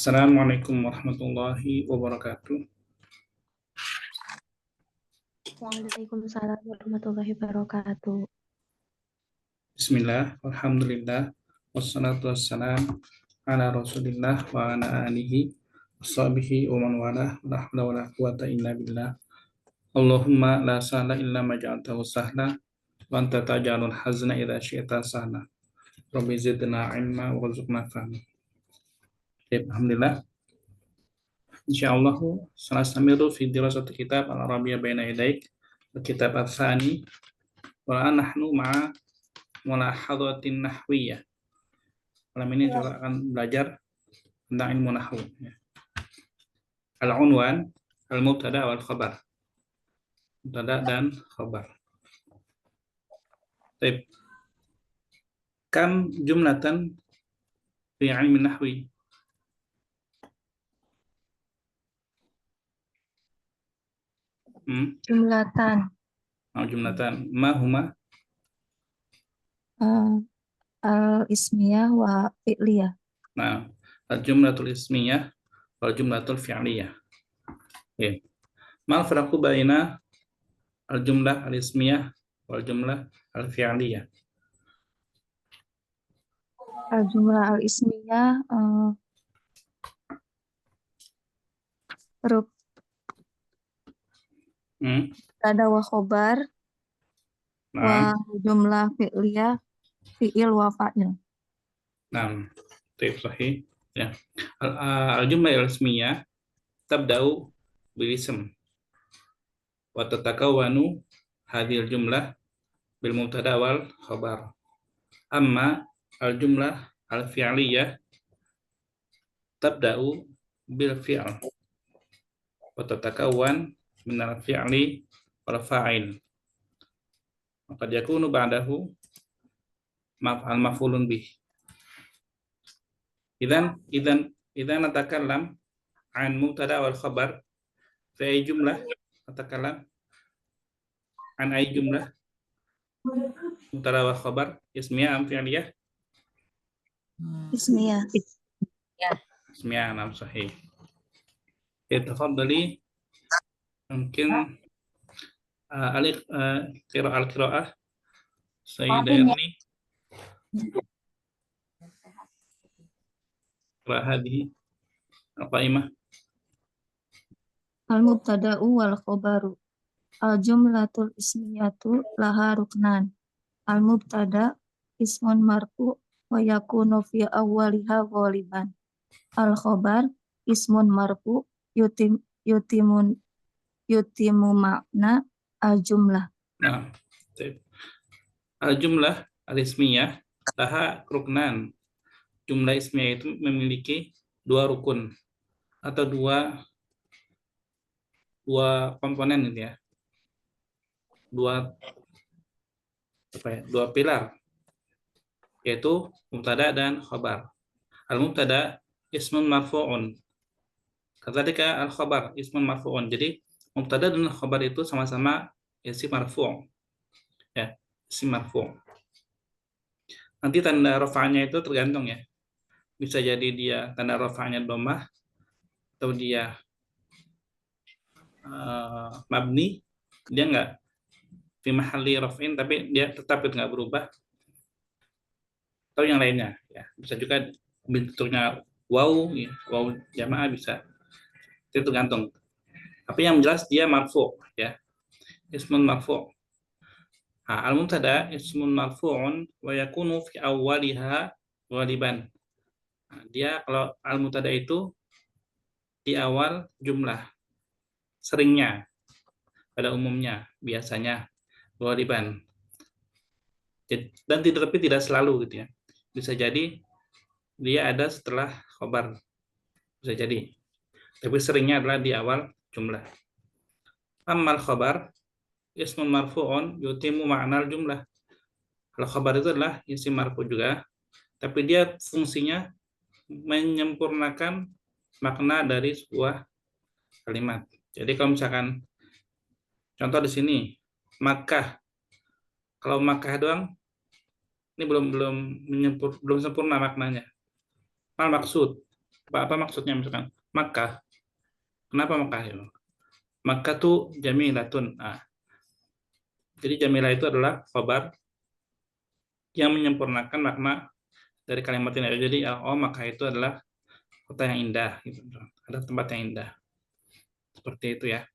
Assalamualaikum warahmatullahi wabarakatuh. Waalaikumsalam warahmatullahi wabarakatuh. Bismillah, alhamdulillah, wassalatu wassalam ala rasulillah wa ala alihi washabihi wa man wala la hawla wa la quwata illa billah. Allahumma la sahla illa ma ja'altahu sahla wa anta taj'alul hazna idza syi'ta sahla. Rabbi zidna ilma warzuqna fahma. Alhamdulillah. Insyaallah sanastamiru fi dirasati kitab Al-Arabiyyah baina yadaik, kitab Ats-Tsani wa nahnu ma'a mulahadhatin nahwiyah. Malam ini juga akan belajar tentang ilmu nahwu. Al-unwan, al-mubtada wal khabar. Mubtada dan khabar. Baik. Kam jumlatan fi ilmi nahwi? Jumlatan. Jumlatan. Ma huma? Al-ismiyah wa fi'liyah. Nah, al-jumlatul ismiyah wal jumlatul fi'liyah. Okay. Mal farqu baina al-jumlah al-ismiyah wal jumlah al-fi'liyah? Al-jumlah al-ismiyah huruf ada wa khobar wa jumlah fi'liyah fi'il wa fa'il. Nah, itu sahih. Ya. Al-jumlah al-ismiyah tabda'u bil ism wa tatakawwanu hadhil jumlah bil mubtada wal khabar. Amma al-jumlah al-fi'liyah tabda'u bil fi'l wa tatakawwan min al-fi'li wal fa'il. Maka yakunu ba'dahu maf'al maf'ulun bih. Idzan natakallam an mubtada wal khabar fi ay jumlah natakallam an ay jumlah mubtada wal khabar ismiyah am fi'liyah? Ismiyah. Ismiyah, nam sahih. Tafadhali mungkin al-qira'ah Sayyidah Erni hadhihi al-qa'imah. Al-mubtada'u wal khabaru. Al-jumlatul ismiyatu laha ruknan. Al-mubtada ismun marfu wa yakunu fi awwaliha ghaliban. Al-khabar ismun marfu yutimu makna al-jumlah. Nah, al-jumlah al-ismiyah laha ruknan. Jumlah ismiyah itu memiliki dua rukun atau dua komponen gitu ya. Dua pilar, yaitu mubtada dan khabar. Al-mubtada ismun marfu'un. Kadzalika al-khabar ismun marfu'un. Jadi mubtada dan khabar itu sama-sama isim marfu'. Ya, isim marfu'. Nanti tanda rafa'nya itu tergantung ya. Bisa jadi dia tanda rafa'nya dhammah atau dia mabni, dia enggak fi mahalli raf'in tapi dia tetap enggak berubah, atau yang lainnya ya. Bisa juga bentuknya waw ya, waw jamaah bisa. Itu tergantung. Tapi yang jelas dia marfu' ya. Ismun marfu'. Al-mubtada ismun marfu'un wa yakunu fi awwaliha ghaliban. Dia kalau al-mubtada itu di awal jumlah, seringnya, pada umumnya, biasanya ghaliban. Dan tidak selalu gitu ya. Bisa jadi dia ada setelah khabar. Bisa jadi. Tapi seringnya adalah di awal jumlah. Ammal khabar ismun marfu'un yutimu ma'nal jumlah. Kalau khabar itu adalah isim marfu' juga, tapi dia fungsinya menyempurnakan makna dari sebuah kalimat. Jadi kalau misalkan contoh di sini Makkah, kalau Makkah doang ini belum sempurna maknanya. Mal maksud, Apa maksudnya misalkan Makkah? Kenapa Makkah ya? Makkah tuh jamilatun. Jadi jamilah itu adalah khabar yang menyempurnakan makna dari kalimat ini. Jadi Makkah itu adalah kota yang indah gitu. Ada tempat yang indah. Seperti itu ya.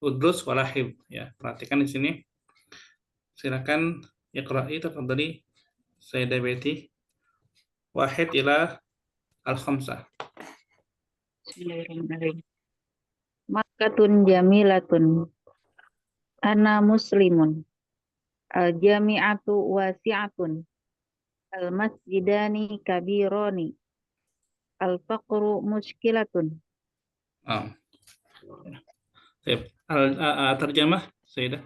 Udrus walahib ya. Perhatikan di sini. Silakan iqra'i tafadhali Sayyidah Betty. Wahid ila al-khamsah. Bismillahirrahmanirrahim. Makkatun jamilatun. Ana muslimun. Al-jami'atu wasi'atun. Al-masjidani kabironi. Al-faqru muskilatun. Oh. Terjemah Sayyidah.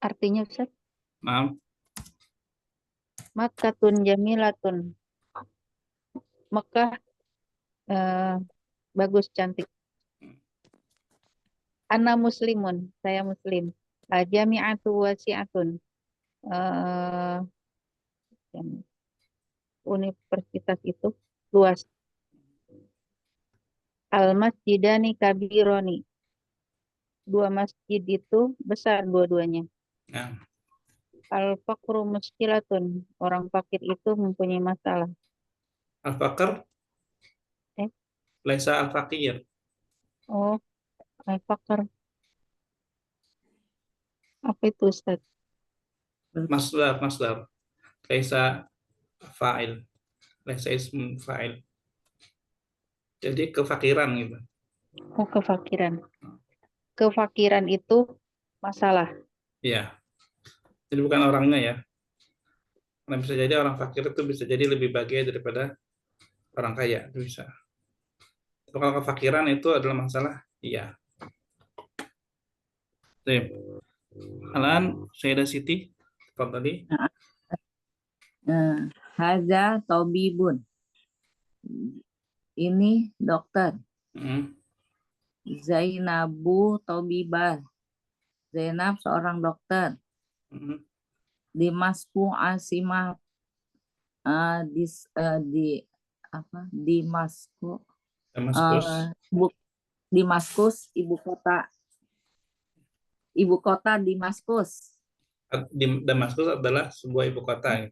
Artinya Ustaz, Maaf. Makkatun jamilatun. Mekah bagus, cantik. Ana muslimun, saya muslim. Al-jami'atu wasi'atun. Eh, Universitas itu luas. Al-masjidani kabironi. Dua masjid itu besar dua-duanya. Nah, Al-faqru muskilatun. Orang fakir itu mempunyai masalah. al-faqr Eh, laisa al-faqir. oh, al-faqr. Apa itu Ustaz? Masdar. Laisa fa'il. Laisa ism fa'il. Jadi kefakiran gitu. Oh, kefakiran. Kefakiran itu masalah. Iya. Jadi bukan orangnya ya. Karena bisa jadi orang fakir itu bisa jadi lebih bahagia daripada orang kaya. Itu bisa. Tapi kalau kefakiran itu adalah masalah, iya. Baik. Alan, Sayyidah Siti, tadi. Haza Tobibun. Ini dokter. Zainabu Tobibah. Zainab seorang dokter. Dimasku Asimah Dimasku Damaskus. Dimaskus ibu kota Dimaskus. Damaskus adalah sebuah ibu kota.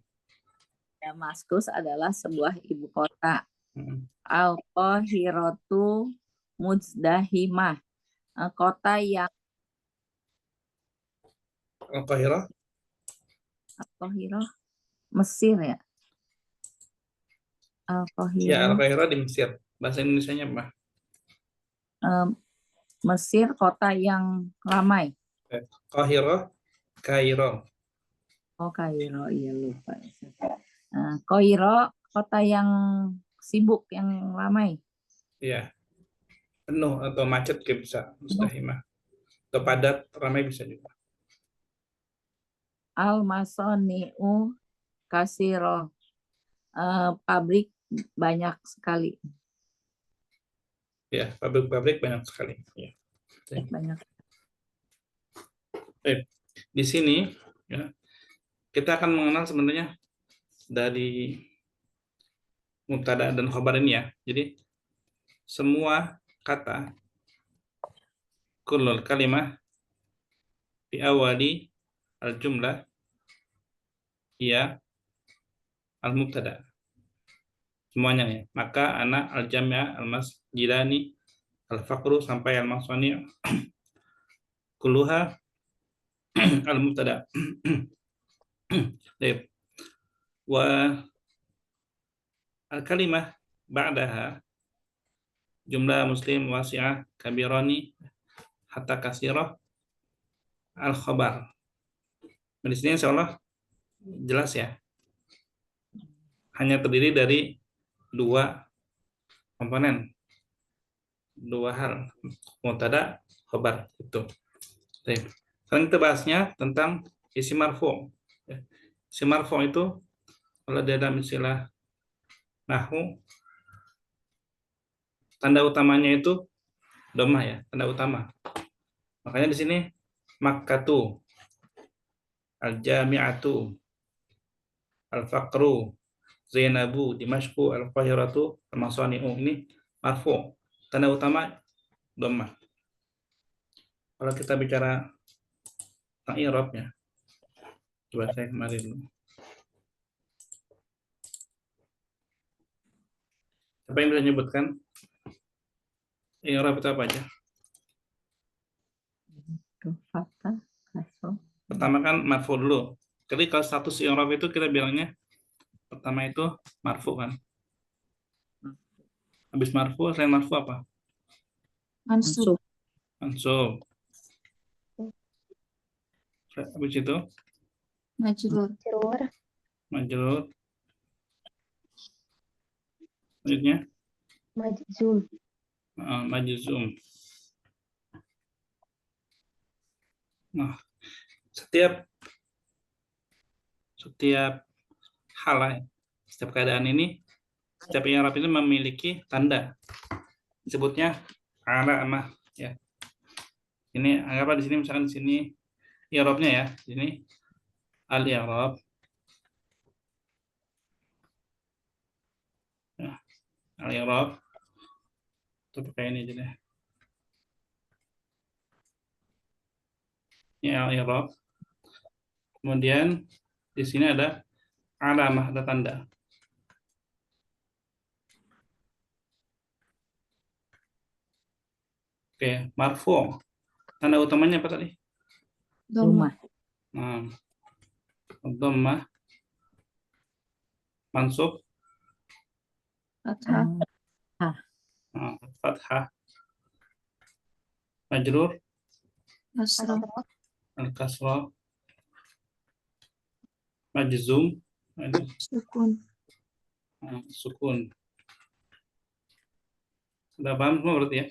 Damaskus adalah sebuah ibu kota. Al-Qahiratu Muzdahimah. Kota yang Al-Qahirah. Al-Qahirah Mesir ya. Ya, Al-Qahirah Al-Qahirah di Mesir. Bahasa Indonesianya apa? Mesir kota yang ramai. Qahirah, Kairo. Oh, Kairo, iya lupa. Kairo kota yang sibuk, yang ramai. Iya. Penuh atau macet kayak bisa mustahimah. Atau padat, ramai bisa juga. Al-Masoni'u Kasiro. Pabrik banyak sekali. Ya, pabrik-pabrik banyak sekali. Ya. Banyak. Di sini ya, kita akan mengenal sebenarnya dari mubtada dan khabar ini ya. Jadi semua kata kullul kalimah di awali al-jumlah ya al-mubtada. Semuanya ya. Maka anak al-jami'ah al-masjidani al-faqru sampai al-masani kulluha al-mubtada. Baik. Wa al-kalimah ba'daha jumlah muslim wasi'ah kabirani hatta kasirah al-khabar. Di sini insyaallah jelas ya. Hanya terdiri dari dua komponen. Dua hal. Mubtada, khabar itu. Baik. Sekarang kita bahasnya tentang isim marfu'. Isim marfu' itu kalau dalam istilah nahwu tanda utamanya itu dhammah ya, tanda utama. Makanya di sini makkatu, al-jami'atu, al-faqru, Zainabu, Dimashku, Al-Qahiratu, Al-Masani'u. Ini marfu. Tanda utama dhammah. Kalau kita bicara tentang i'rab ya, coba saya kemarin dulu. Apa yang bisa menyebutkan i'rab itu apa aja? Tuh, fathah, kasroh. Pertama kan marfu dulu. Jadi kalau status i'rab itu kita bilangnya pertama itu marfu kan. Habis marfu, selain marfu apa? Mansub. Mansub. Habis itu Majrur. majrur. Selanjutnya majzum. Nah, setiap hal, setiap keadaan ini, setiap i'rab ini memiliki tanda. Disebutnya alamah ya. Ini anggaplah di sini misalkan di sini i'rabnya ya. Di sini al-i'rab. Ya, al-i'rab. Itu pakai ini aja deh. Ini al-i'rab. Kemudian di sini ada alamah, ada tanda. Oke, marfu. Tanda utamanya apa tadi? Dhammah. Rumah. Nah, dhammah, mansub, Fathah. fathah, majrur, Kasrah. al-kasrah, majzum, Sukun. sukun. Sudah paham semua berarti ya?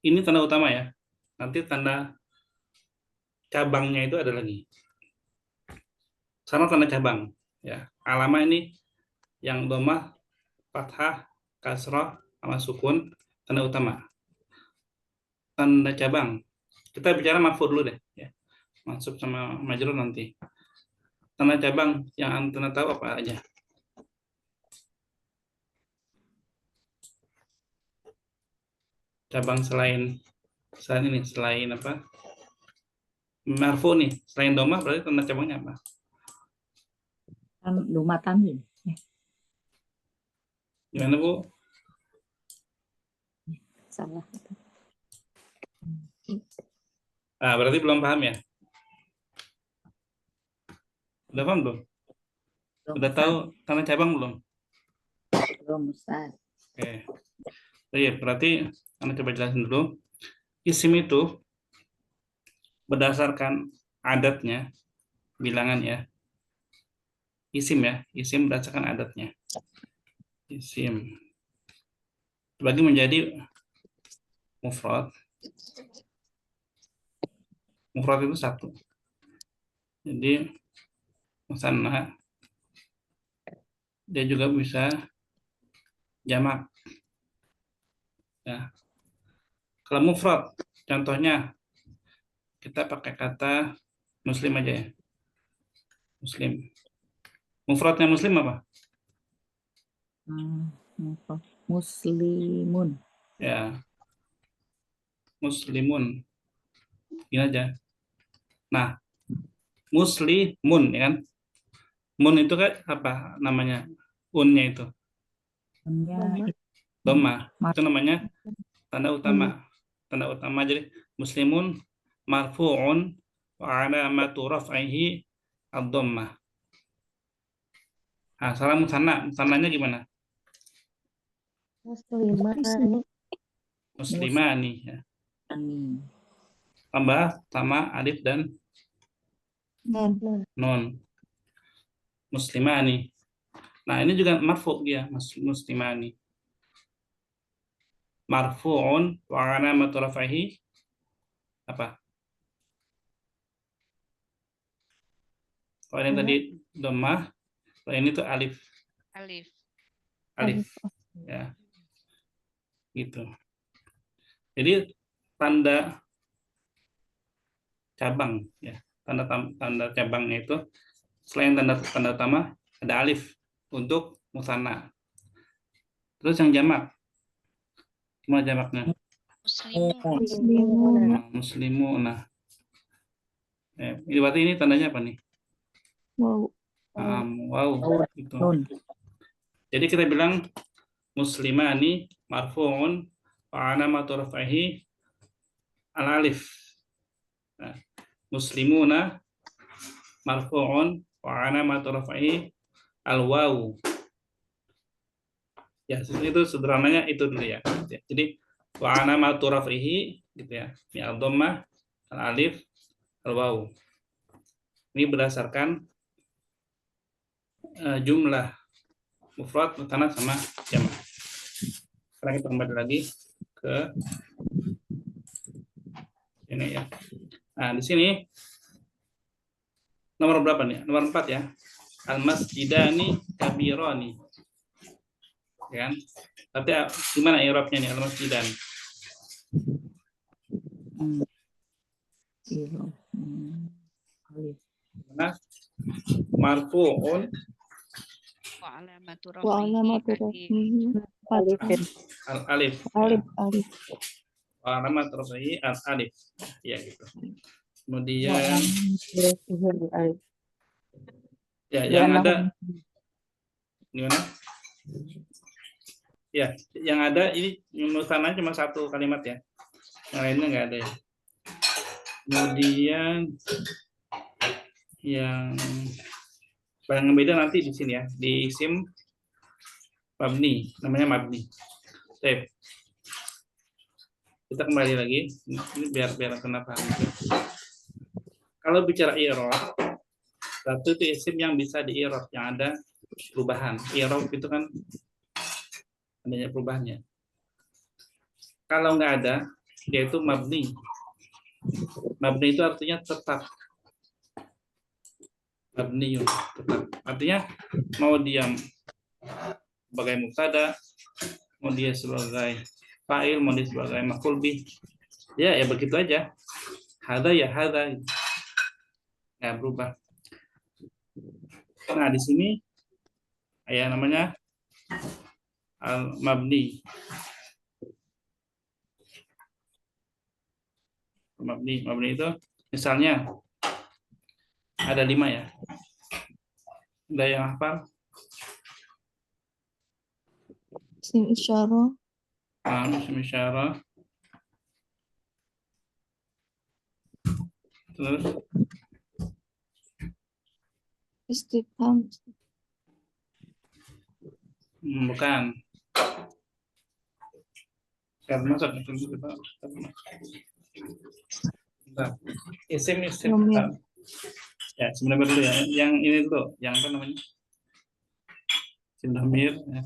Ini tanda utama ya. Nanti tanda cabangnya itu ada lagi. Sama tanda cabang ya. Alamah ini yang dhammah, fathah, kasrah, sama sukun, tanda utama. Tanda cabang. Kita bicara marfu dulu deh ya. Mansub sama majrur nanti. Tanda cabang yang Anda tahu apa aja? Cabang selain ini, selain apa? Marfu nih, selain dhammah berarti tanda cabangnya apa? Kan rumah tamim. Gimana Bu? Salah. Ah, berarti belum paham ya? Udah paham belum? Udah tahu tanda cabang belum? Belum, Ustaz. Oke. Ya, berarti Anda coba jelasin dulu. Isim itu berdasarkan adatnya, bilangan ya. Isim ya, isim berdasarkan adatnya. Isim bagi menjadi mufrad. Mufrad itu satu. Jadi musanna dia juga bisa jamak. Ya. Kalau mufrad, contohnya kita pakai kata muslim aja ya. Muslim. Mufradnya muslim apa? Muslimun. Ya. Muslimun. Ini aja. Nah, muslimun ya kan? Mun itu kan apa namanya? Unnya itu. Dhammah. Itu namanya tanda utama. Tanda utama jadi muslimun marfu'un wa alamatu raf'ihi ad-dhammah. Nah, salah musanna, musannanya gimana? Muslimani ya. Tambah sama alif dan nun. Muslimani. Nah, ini juga marfu dia, muslimani. Marfu'un wa alamatu raf'ihi apa? Kalau ini tadi dhammah, kalau ini tuh alif. Alif. Ya. Gitu. Jadi tanda cabang ya. Tanda cabangnya itu Selain tanda utama ada alif untuk musanna. Terus yang jamak, gimana jamaknya? Muslimun. Muslimuna. Ini berarti ini tandanya apa nih? Wow. Wow. Gitu. Nun. Jadi kita bilang muslimani marfu'un wa alamatu raf'ihi al-alif. Nah, muslimuna marfu'un wa alamatu raf'ihi al-wawu. Ya, itu sederhananya itu dulu ya. Jadi wa alamatu raf'ihi gitu ya. Ini al-dhammah, al-alif, al-wawu. Ini berdasarkan jumlah mufrad, mutanna sama jamak. Sekarang kita kembali lagi ke ini ya. Nah, di sini nomor berapa nih? Nomor 4 ya. Al-masjidani kabirani. Ya kan? Tapi gimana i'rabnya nih al-masjidan? Alif. Mana? Marfu'un Wa alamatu rafihi Alifin. al-alif. alif alif. Wa alamatu raf'ihi al-alif. Ya gitu. Kemudian Alif. ya Ya, yang ada gimana? Ya, yang ada ini musanna cuma satu kalimat ya. Yang lainnya nggak ada ya. Kemudian yang paling beda nanti di sini ya, di isim mabni, namanya mabni. Baik. Kita kembali lagi, ini biar kenapa? Kalau bicara i'rab, berarti itu isim yang bisa di-i'rab, yang ada perubahan. I'rab itu kan adanya perubahannya. Kalau nggak ada, dia itu mabni. Mabni itu artinya tetap. Mabni tetap. Artinya mau dia sebagai mubtada, mau dia sebagai fa'il, mau dia sebagai maf'ul bih, ya begitu aja. Hada ya hada, nggak berubah. Nah di sini ya namanya al-mabni. Mabni itu misalnya ada 5 ya. Ada yang hafal? Isim isyarah. Isim isyarah. Terus Istifham. bukan. Karena isim Domir. ya sebenarnya dulu ya. Yang ini dulu, yang apa namanya? Isim domir. Ya.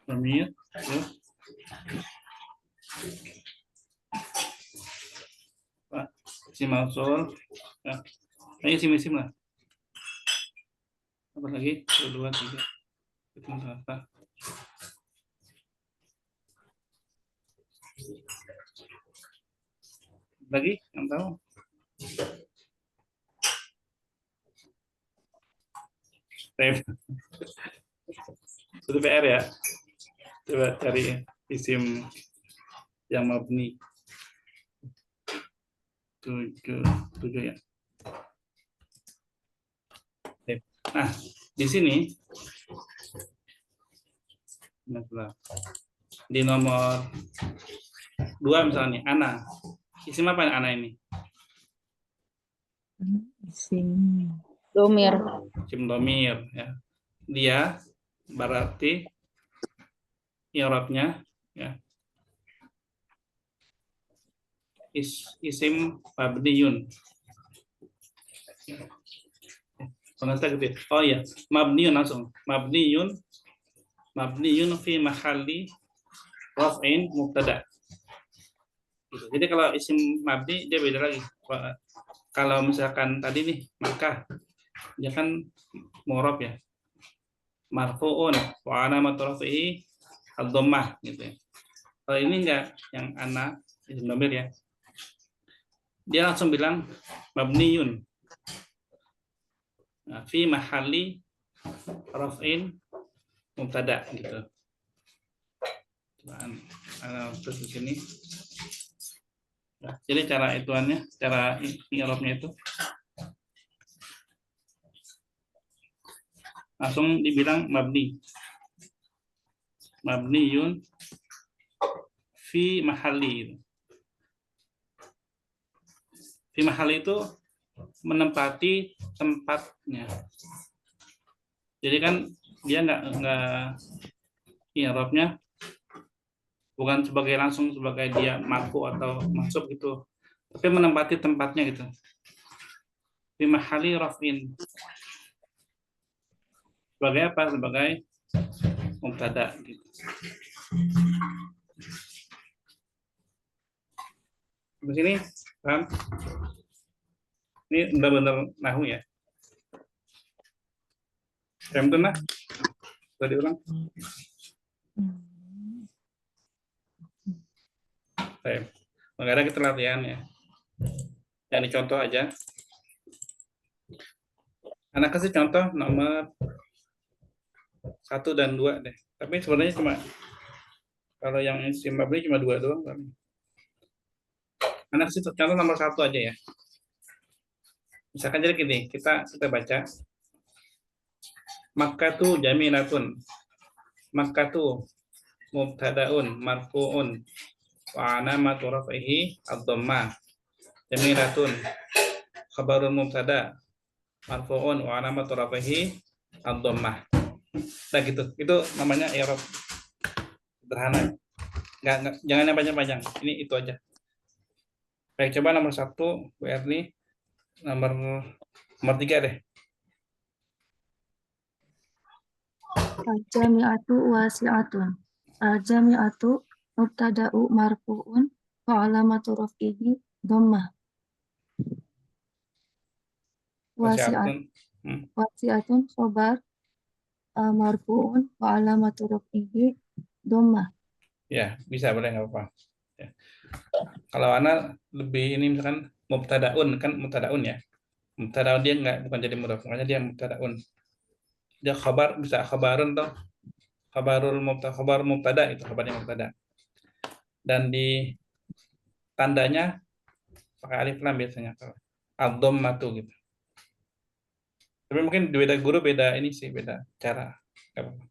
Domir. Terus isim mausul. Ya. Ini isim lah. Apa lagi? 1, 2, 3. Itu apa? Lagi yang tahu? Itu PR ya. Coba cari isim yang mabni. 7 ya. Nah, di sini di nomor 2 misalnya ana. Isim apa ana ini? Isim Domir. Isim domir ya. Dia berarti i'rabnya ya. Isim mabniyun. Pengertian gitu. Oh iya, mabniyun langsung. Mabniyun fi mahalli raf'in mubtada. Gitu. Jadi kalau isim mabni dia beda lagi. Kalau misalkan tadi nih Makkah, dia kan mu'rab ya. Marfu'un wa alamatu raf'ihi ad-dhammah gitu ya. Kalau ini enggak, yang ana isim domir ya. dia langsung bilang mabniyun. Nah, fi mahalli raf'in mubtada gitu. Terus di sini. Nah, jadi cara ituannya, cara i'rabnya itu langsung dibilang mabniyun fi mahalli. Fi mahalli itu menempati tempatnya. Jadi kan dia nggak i'rabnya bukan langsung sebagai dia marfu atau mansub gitu, tapi menempati tempatnya gitu. Fi mahalli raf'in. Sebagai apa? Sebagai mubtada gitu. Di sini paham? Ini benar-benar nahu ya. Yang benar? Boleh diulang? Baik. Makanya kita latihan ya. Yang dicontoh aja. Anak kasih contoh nomor 1 dan 2 deh. Tapi sebenarnya cuma kalau yang isim mabni cuma 2 doang kan. Anak kasih contoh nomor 1 aja ya. Misalkan jadi gini, kita baca Makkatu jamilatun. Makkatu mubtadaun marfuun wa alamatu raf'ihi ad-dhammah. Jamilatun khabarun mubtada marfuun wa alamatu raf'ihi ad-dhammah. Nah gitu. Itu namanya i'rab sederhana. Jangan yang panjang-panjang. Ini itu aja. Baik, coba nomor 1 Bu Erni, nomor 3 deh. Al-jami'atu wasi'atun. Al-jami'atu mubtada'u marfu'un wa alamatu raf'ihi dhammah. Wasi'atun. Wasi'atun khabar marfu'un wa alamatu raf'ihi dhammah. Ya, bisa boleh nggak apa-apa. Ya. Kalau Ana lebih ini misalkan mubtadaun kan mubtadaun ya. Mubtadaun dia bukan jadi mudhaf, makanya dia mubtadaun. Dia khabar bisa khabarun toh. Khabar mubtada itu khabarnya mubtada. Dan di tandanya pakai alif lam biasanya kalau ad-dhammatu gitu. Tapi mungkin beda guru beda ini sih, beda cara. Enggak apa-apa.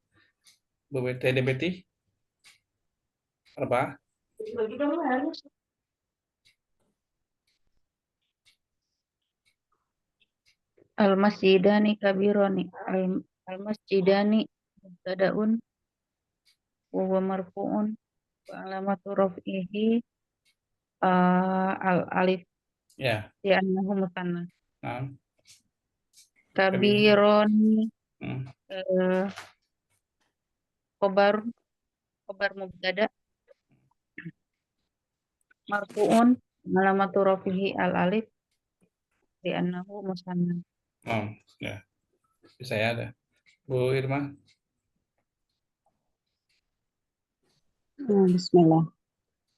Bu Betty apa? Al-masjidani kabirani. Al-masjidani mubtadaun wa huwa marfu'un wa alamatu raf'ihi al-alif Ya. li'annahu musanna. Nah, Kabironi khobar mubtada marfu'un alamatu rafihi al-alif li'annahu musanna. oh, ya. Bisa ya ada. Bu Irma. Bismillah.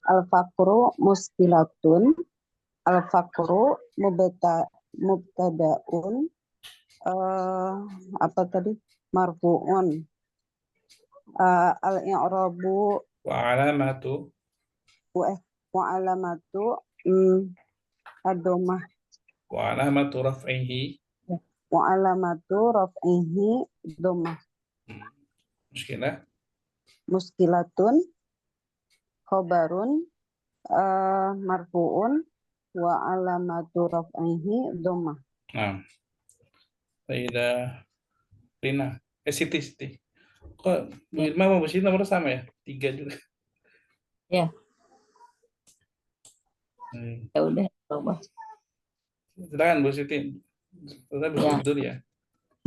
Al-faqru muskilatun. Al-faqru mubtadaun. Apa tadi? Marfu'un. Al-i'rabu Wa alamatu. wa alamatu ad-dhammah. Wa alamatu raf'ihi. Wa alamatu raf'ihi dhammah. Muskilah. Muskilatun khabarun marfu'un wa alamatu raf'ihi dhammah. Nah. Sayyidah Rina. Siti. Kok Bu Irma mau bersih nomor sama ya? 3 juga. Ya. Ya udah, coba. Silakan Bu Siti. Ustaz bersih dulu ya.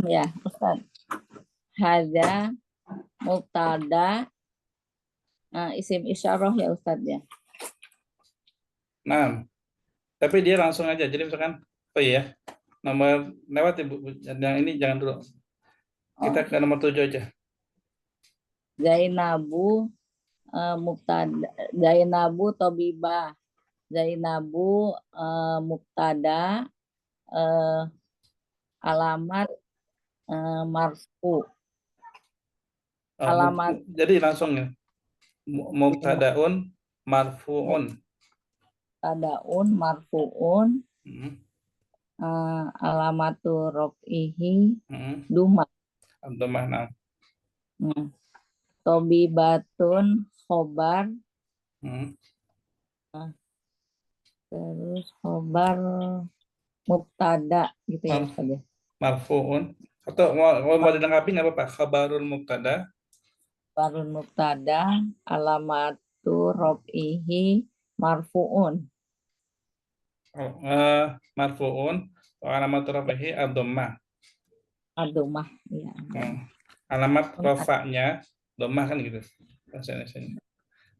Ya, Ustaz. Hadza mubtada isim isyarah ya Ustaz ya. Nah, tapi dia langsung aja. Jadi misalkan, oh iya, nomor lewat Ibu. Yang ini jangan dulu. Kita ke nomor 7 aja. Zainabu mubtada Zainabu Tobibah Zainabu mubtada, alamat marfu. Alamat. Jadi langsung ya. Mubtadaun marfuun. Mubtadaun marfuun, Hmm. alamatu raf'ihi Hmm. duma. Abdullah, nah. Tobibatun khobar, Hmm. terus khobar mubtada gitu ya Ustaz ya. Marfuun. Atau mau dilengkapi nggak apa-apa. Khabarul mubtada. Khabarul mubtada, alamatu raf'ihi marfuun. Marfuun. Alamat rafihi ad-dhammah. Adumah ya. Alamat rafa'nya dhammah kan gitu. Bahasa Indonesianya.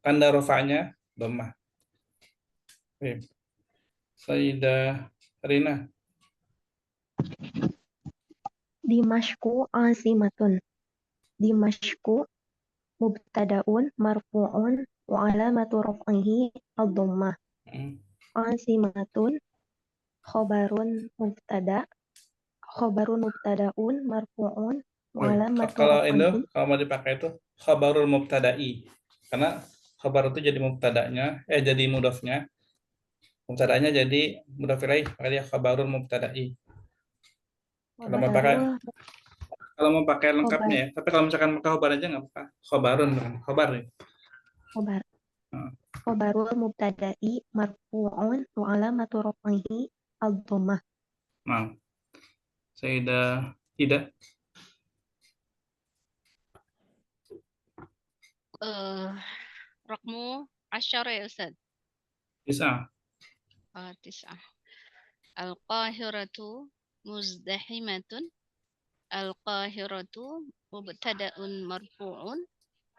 Tanda rafa'nya dhammah. Oke. Sayyidah Rina. Dimashku asimatun. Dimashku mubtadaun marfu'un wa alamatu raf'ihi ad-dhammah. Asimatun khabarun mubtadaun marfu'un wa alamatu Kalau itu raf'ihi. kalau mau dipakai itu khabarul mubtada'i. Karena khabar itu jadi mubtadanya, jadi mudhafnya. Mubtadanya jadi mudhaf ilaih, maka dia khabarul mubtada'i. Kalau mau pakai lengkapnya ya. Tapi kalau misalkan pakai khabar aja nggak apa-apa. Khabarun bukan khabar ya. Khobar. Khobarul mubtada'i marfu'un wa alamatu raf'ihi ad-dhammah. Nah, Sayyidah Ida. Raqmu 10 ya Ustaz. Bisa. 9. Al-Qahiratu muzdahimatun. Al-Qahiratu mubtada'un marfu'un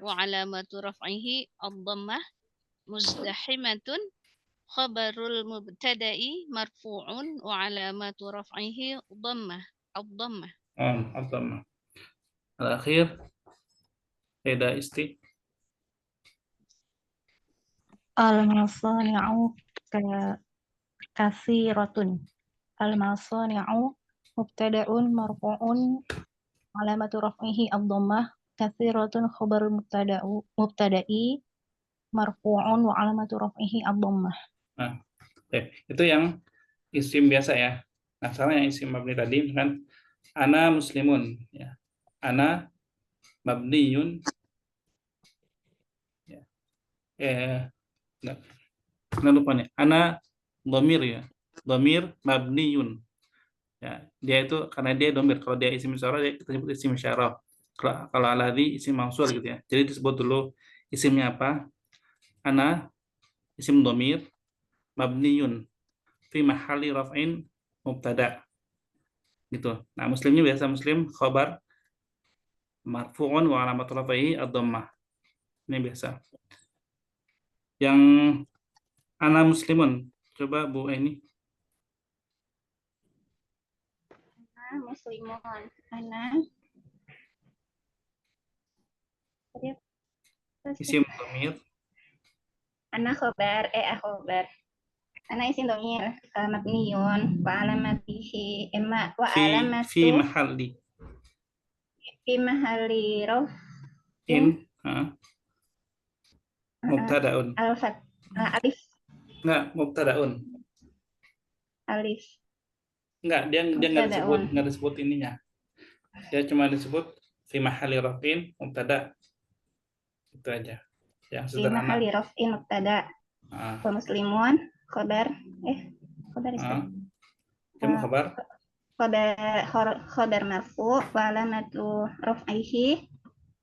wa alamatu raf'ihi ad-dhammah. Muzdahimatun khabarul mubtada'i marfu'un wa alamatu raf'ihi dhammah. Ad-dhammah. Ad-dhammah. Al-akhir Sayyidah Isti. Al-masani'u kathiratun. Al-masani'u mubtada'un marfu'un alamatu raf'ihi ad-dhammah. Kathiratun khabarul mubtada'i marfu'un wa alamatu raf'ihi ad-dhammah. Nah, itu yang isim biasa ya. Nah, sekarang yang isim mabni tadi kan ana muslimun ya. Ana mabniyun ya. Nggak lupa nih. Ana dhamir ya. Dhamir mabniyun. Ya, dia itu karena dia dhamir. Kalau dia isim isyarah dia kita sebut isim isyarah. Kalau alladzi isim mausul gitu ya. Jadi disebut dulu isimnya apa? Ana isim dhamir mabniyun fi mahalli raf'in mubtada. Gitu. Nah, muslimnya biasa muslim khabar marfu'un wa alamatul raf'ihi ad-dhammah. Ini biasa. Yang ana muslimun, coba Bu ini. Muslimun. Isim dhamir. Ana khobar, Ana isim dhamir mabniyun wa alamatihi wa alamatu fi mahalli raf'in mubtadaun. alif. Enggak, mubtadaun. Alif. Enggak, dia enggak disebut ininya. Dia cuma disebut fi mahalli raf'in mubtada. Itu aja. Yang Fi sederhana. mahalli raf'in mubtada. Wa muslimun khabar Khabar khabar marfu wa alamatu raf'ihi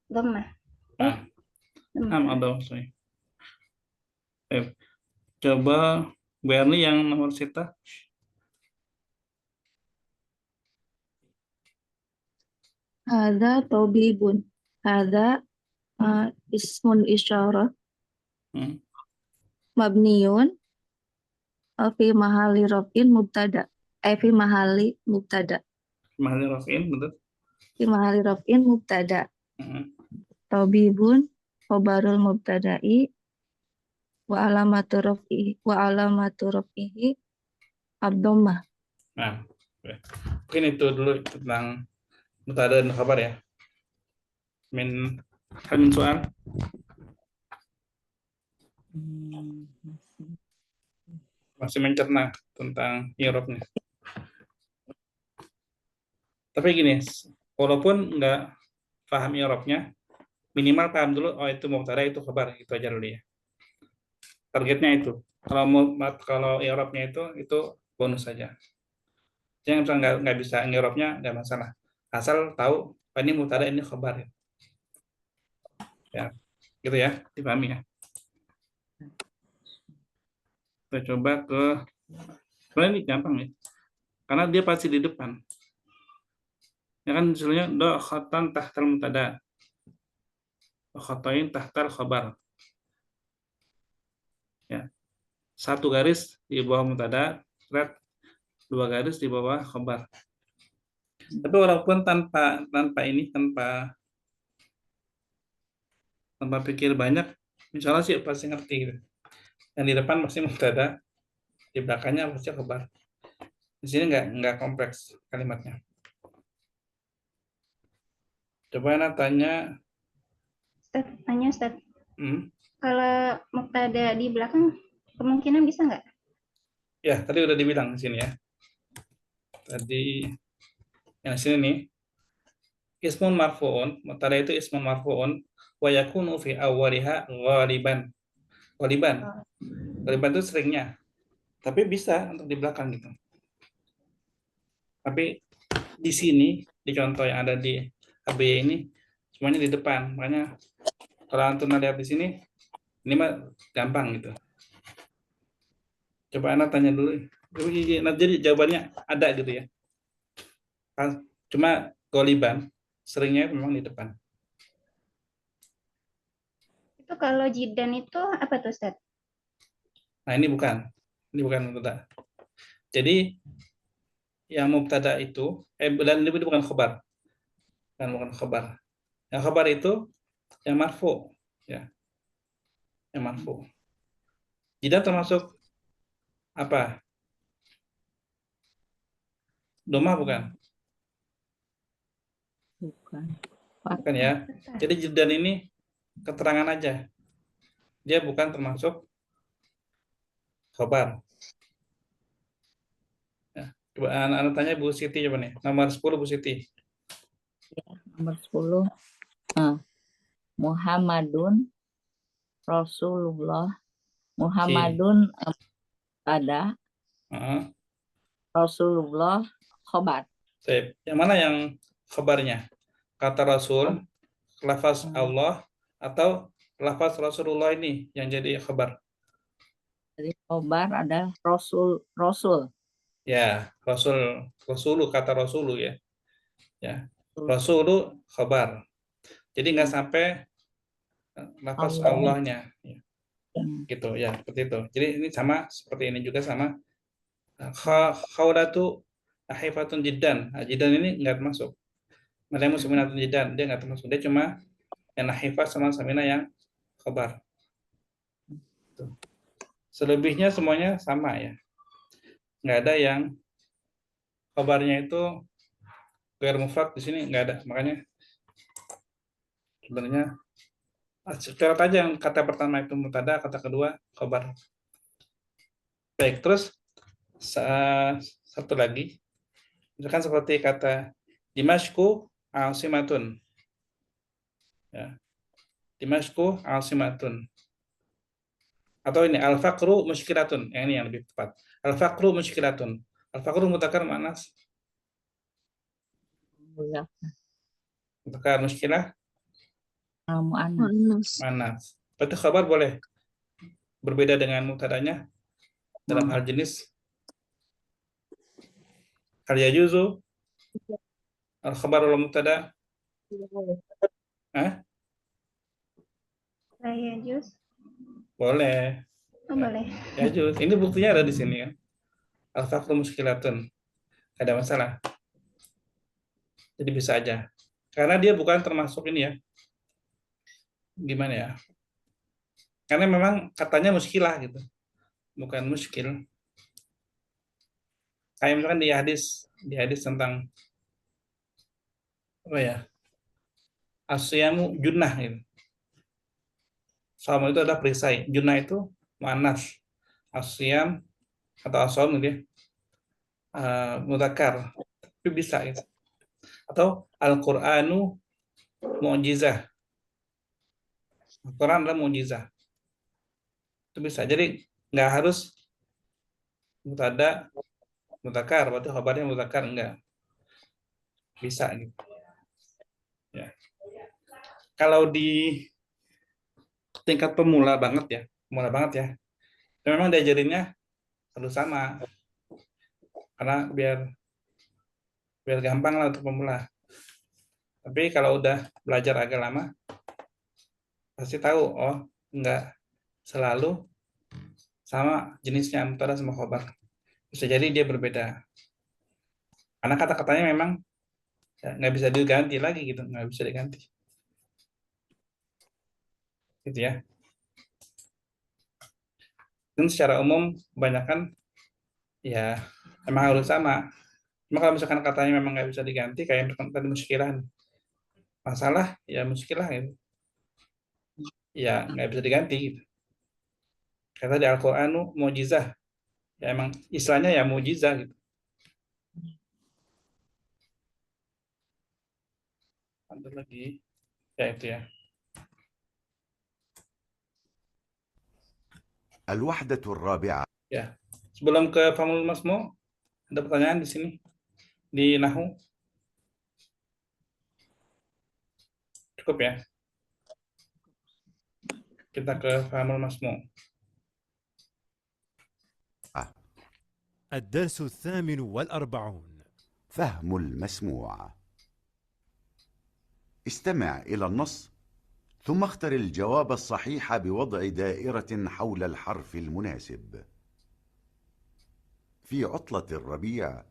dhammah. Ada maksudnya. Coba Berni yang nomor sita. Hadza tabibun. Hadza ismun isyarah mabniyun fi mahalli raf'in mubtada. Fi mahalli mubtada. Mahalli raf'in, betul. Fi mahalli raf'in mubtada. Tabibun khabarul mubtada'i wa alamatu raf'ihi ad-dhammah. Nah, mungkin itu dulu tentang mubtada dan khabar ya. Hal min soal. Masih mencerna tentang i'rabnya. Tapi gini, walaupun nggak paham i'rabnya, minimal paham dulu, oh itu mubtada, itu khabar, itu aja dulu ya. Targetnya itu. Kalau i'rabnya itu bonus saja. Yang nggak bisa i'rabnya nggak masalah. Asal tahu ini mubtada, ini khabar. Ya, gitu ya, dipahami ya. Kita coba ke, sebenarnya ini gampang ya, karena dia pasti di depan. Ya kan, misalnya do khatan tahtal mubtada, khotain tahtal khabar. Ya, satu garis di bawah mubtada, dua garis di bawah khabar. Tapi walaupun tanpa pikir banyak, misalnya sih pasti ngerti gitu. Yang di depan pasti mubtada, di belakangnya pasti khabar. Di sini nggak kompleks kalimatnya. Coba Ana tanya. Ustaz. Kalau mubtada di belakang kemungkinan bisa nggak? Ya, tadi udah dibilang di sini ya. Tadi yang sini nih. Ismun marfu'un, mubtada itu ismun marfu'un wa yakunu fi awwaliha ghaliban. Ghaliban itu seringnya. Tapi bisa untuk di belakang gitu. Tapi di sini, di contoh yang ada di ABY ini, semuanya di depan. Makanya kalau antum lihat di sini, ini mah gampang gitu. Coba Anda tanya dulu. Jadi jawabannya ada gitu ya. Cuma ghaliban seringnya memang di depan. Itu kalau jidan itu apa tuh, Ustaz? Nah, ini bukan mubtada. Jadi yang mubtada itu dan ini bukan khabar. Bukan khabar. Yang khabar itu yang marfu, ya. Yang marfu. Jidan termasuk apa? Domah bukan? Bukan ya. Jadi jidan ini keterangan aja. Dia bukan termasuk khabar. Ya. Coba anak tanya Bu Siti coba nih. Nomor 10 Bu Siti. Ya, nomor 10. Muhammadun Rasulullah. Muhammadun ada. Rasulullah khabar. Yang mana yang khabarnya? Kata Rasul, lafaz Allah, atau lafaz Rasulullah ini yang jadi khabar? Jadi khabar ada Rasul. Ya, Rasulu, kata Rasulu ya. Ya, Rasulu khabar. Jadi nggak sampai lafaz Allahnya. Ya. Gitu ya, seperti itu. Jadi ini sama seperti ini juga sama. Khawlatu ahifatun jiddan. Nah, jiddan ini nggak termasuk. Mereka musliminatun jiddan, dia nggak termasuk. Dia cuma yang ahifat sama samina yang khabar. Selebihnya semuanya sama ya. Nggak ada yang khabarnya itu ghair mufrad, di sini nggak ada. Makanya sebenarnya catat aja yang kata pertama itu mubtada, kata kedua khabar. Baik, terus satu lagi. Misalkan seperti kata Dimashku asimatun. Ya. Dimashku asimatun. Atau ini al-faqru mushkilatun. Yang ini yang lebih tepat. Al-faqru mushkilatun. Al-faqru mudzakkar muannas. Mudzakkar mushkilah muannas. Berarti khabar boleh berbeda dengan mubtadanya dalam hal jenis. Hal yajuzu al-khabar wal mubtada? Yajuz. Boleh. Boleh. Yajuz. Ini buktinya ada di sini ya. Al-faqru mushkilatun. Tidak ada masalah. Jadi bisa aja. Karena dia bukan termasuk ini ya. Gimana ya? Karena memang katanya muskilah gitu, bukan muskil. Kayak misalkan di hadis tentang apa ya? Asyamu junnah gitu. Saum itu adalah perisai. Junnah itu muannas. Asyam atau asom gitu ya. Mudzakkar. Tapi bisa gitu. Atau Al-Qur'anu mu'jizah. Al-Quran adalah mu'jizah. Itu bisa. Jadi nggak harus mutada mudzakkar, berarti khabarnya mudzakkar, enggak. Bisa gitu. Ya. Kalau di tingkat pemula banget ya, memang diajarinnya harus sama. Karena biar gampang lah untuk pemula. Tapi kalau udah belajar agak lama, pasti tahu, oh enggak selalu sama jenisnya mubtada sama khabar. Bisa jadi dia berbeda. Karena kata-katanya memang nggak bisa diganti lagi gitu, nggak bisa diganti. Gitu ya. Dan secara umum kebanyakan ya emang harus sama. Cuma kalau misalkan katanya memang nggak bisa diganti, kayak tadi muskilah. Masalah ya muskilah gitu. Ya nggak bisa diganti gitu. Kata di Al-Qur'anu mu'jizah. Ya emang istilahnya ya mu'jizah gitu. Ada lagi ya itu ya. الوحدة الرابعة. Ya. Sebelum ke Famul Masmu, ada pertanyaan di sini di Nahu. Cukup ya. Kita ke Famul Masmu. الدرس 48. فهم المسموع. استمع إلى النص ثم اختر الجواب الصحيح بوضع دائرة حول الحرف المناسب. في عطلة الربيع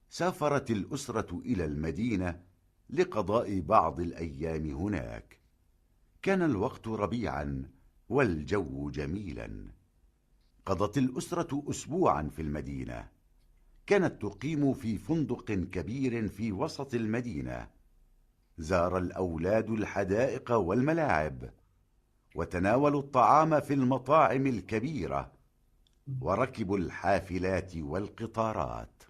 سافرت الأسرة إلى المدينة لقضاء بعض الأيام هناك. كان الوقت ربيعا والجو جميلا. قضت الأسرة أسبوعا في المدينة. كانت تقيم في فندق كبير في وسط المدينة. زار الأولاد الحدائق والملاعب، وتناولوا الطعام في المطاعم الكبيرة، وركبوا الحافلات والقطارات.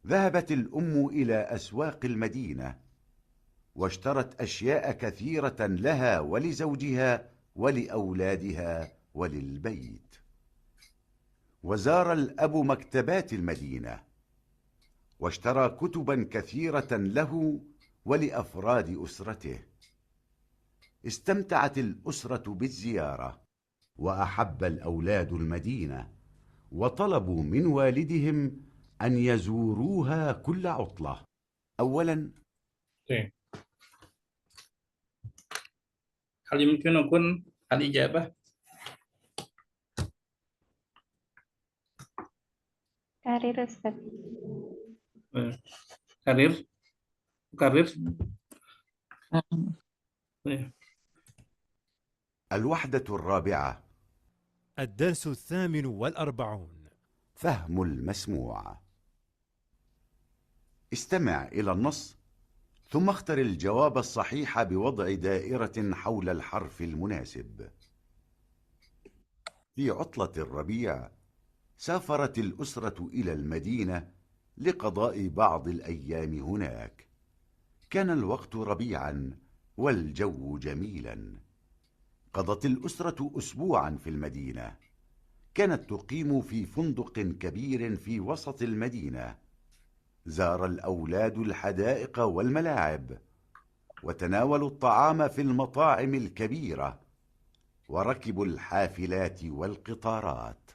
ذهبت الأم إلى أسواق المدينة، واشترت أشياء كثيرة لها ولزوجها ولأولادها وللبيت. وزار الأب مكتبات المدينة، واشترى كتبا كثيرة له ولأفراد أسرته. استمتعت الأسرة بالزيارة، وأحب الأولاد المدينة، وطلبوا من والدهم أن يزوروها كل عطلة. أولا هل يمكنكم الإجابة؟ Karir Ustaz. Karir? Karir? الوحدة الرابعة. الدرس 48. فهم المسموع. استمع إلى النص ثم اختر الجواب الصحيح بوضع دائرة حول الحرف المناسب. في عطلة الربيع سافرت الأسرة إلى المدينة لقضاء بعض الأيام هناك. كان الوقت ربيعا والجو جميلا. قضت الأسرة أسبوعا في المدينة. كانت تقيم في فندق كبير في وسط المدينة. زار الأولاد الحدائق والملاعب، وتناولوا الطعام في المطاعم الكبيرة، وركبوا الحافلات والقطارات.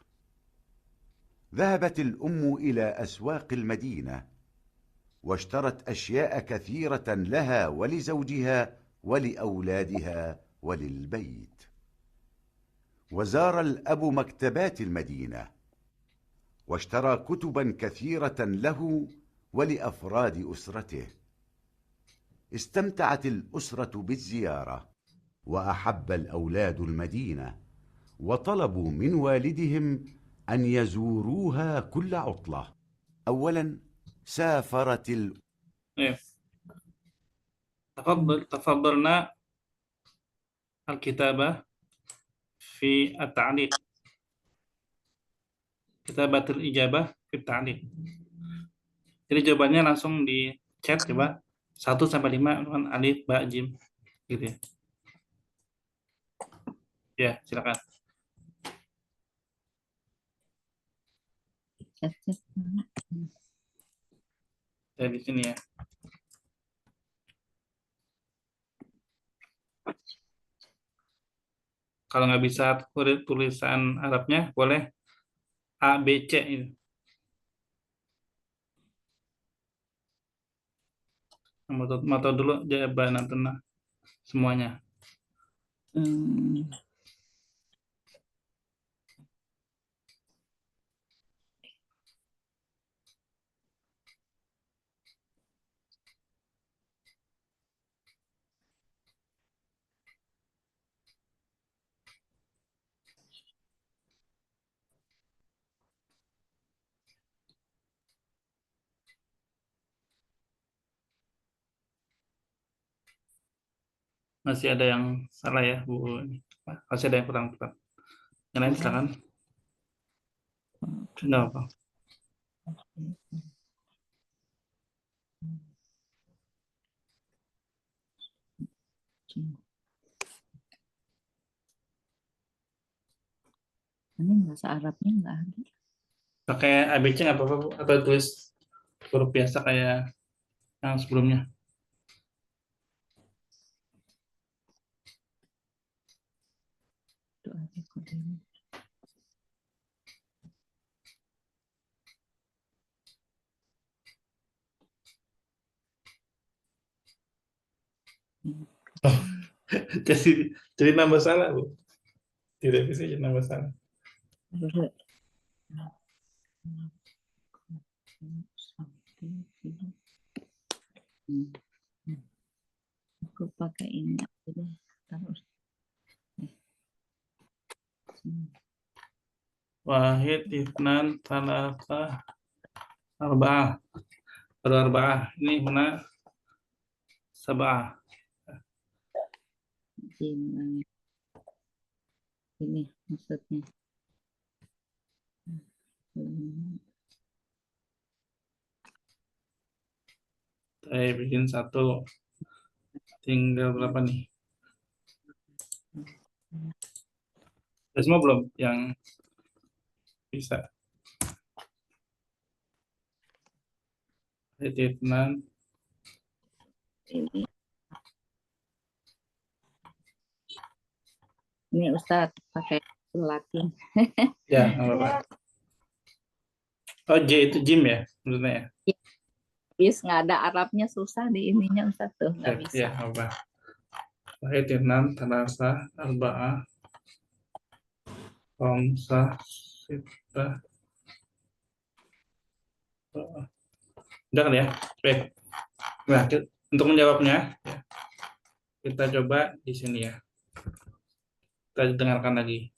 ذهبت الأم إلى أسواق المدينة، واشترت أشياء كثيرة لها ولزوجها ولأولادها وللبيت. وزار الأب مكتبات المدينة، واشترى كتبا كثيرة له ولأفراد أسرته. استمتعت الأسرة بالزيارة، وأحب الأولاد المدينة، وطلبوا من والدهم أن يزوروها كل عطلة. أولا سافرت Ya. تفضلنا الكتابة في التعليق. كتابة الإجابة في التعليق. Jadi jawabannya langsung di chat coba 1 sampai 5 kan alif, ba, jim gitu ya. Ya, silakan. Chat-chat. Saya di sini ya. Kalau nggak bisa tulisan Arabnya, boleh A, B, C ini. Mau tahu dulu jawaban antena semuanya. Masih ada yang salah ya, Bu. Masih ada yang kurang tepat. Yang lain silakan. Tidak apa. Ini bahasa Arabnya nggak ada. Pakai ABC nggak apa-apa, Bu? Atau tulis huruf biasa kayak yang sebelumnya. Itu aja kodenya. Oh, jadi nambah salah, Bu. Tidak bisa jadi nambah salah. Aku pakai ini aja deh. Terus. Wahid, Ifnan, Talata, Arba'ah. Baru Arba'ah. Ini mana? Sab'ah. Ini maksudnya. Saya bikin 1. Tinggal berapa nih? Ada semua belum yang bisa? Ifnan. Ini Ustadz pakai Latin. Ya, nggak apa-apa. Oh, J itu Jim ya, maksudnya ya? Bis nggak ada Arabnya, susah di ininya Ustadz tuh, nggak bisa. Ya, apa? Wahid, Ifnan, Talata, Arba'ah, Khamsah, Sittah. Udah kali ya? Baik. Nah, untuk menjawabnya, kita coba di sini ya. Kita dengarkan lagi.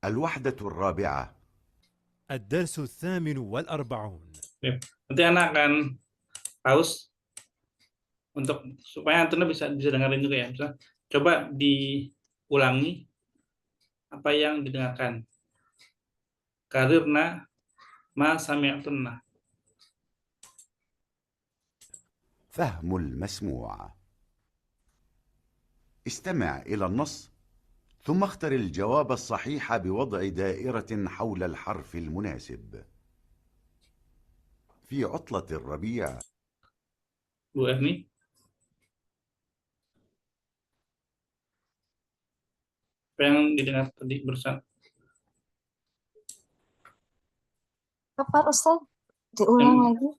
الوحدة الرابعة. الدرس 48. Nanti anak akan pause untuk supaya antum bisa dengarin juga ya. Misalnya, coba diulangi apa yang didengarkan. Karirna ma sami'tunna. فهم المسموع. استمع إلى النص ثم اختر الجواب الصحيح بوضع دائرة حول الحرف المناسب. في عطلة الربيع. Bu Erni. Apa yang didengar tadi bersama? Apa Ustaz? Diulang lagi.